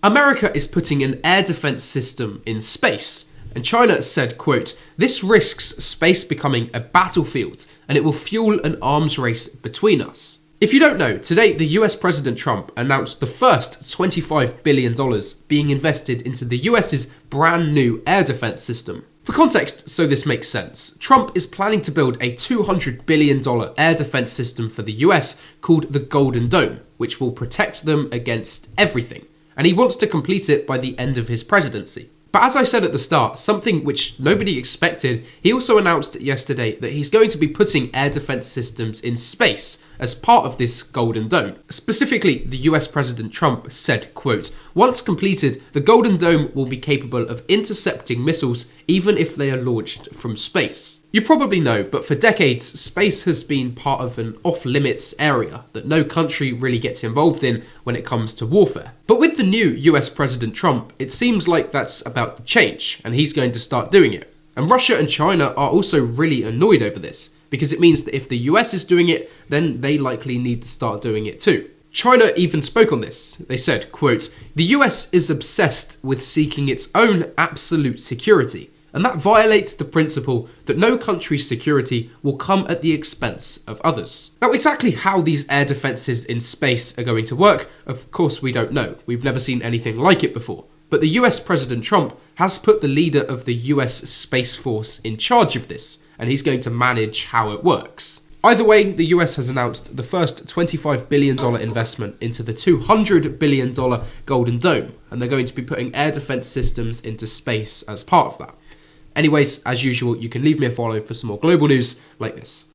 America is putting an air defense system in space, and China said, quote, "This risks space becoming a battlefield, and it will fuel an arms race between us." If you don't know, today the US President Trump announced the first $25 billion being invested into the US's brand new air defense system. For context, so this makes sense, Trump is planning to build a $200 billion air defense system for the US called the Golden Dome, which will protect them against everything, and he wants to complete it by the end of his presidency. But as I said at the start, something which nobody expected, he also announced yesterday that he's going to be putting air defense systems in space as part of this Golden Dome. Specifically, the US President Trump said, quote, "Once completed, the Golden Dome will be capable of intercepting missiles even if they are launched from space." You probably know, but for decades, space has been part of an off-limits area that no country really gets involved in when it comes to warfare. But with the new US President Trump, it seems like that's about to change, and he's going to start doing it. And Russia and China are also really annoyed over this, because it means that if the US is doing it, then they likely need to start doing it too. China even spoke on this. They said, quote, "The US is obsessed with seeking its own absolute security, and that violates the principle that no country's security will come at the expense of others." Now, exactly how these air defenses in space are going to work, of course we don't know. We've never seen anything like it before. But the US President Trump has put the leader of the US Space Force in charge of this, and he's going to manage how it works. Either way, the US has announced the first $25 billion investment into the $200 billion Golden Dome, and they're going to be putting air defense systems into space as part of that. Anyways, as usual, you can leave me a follow for some more global news like this.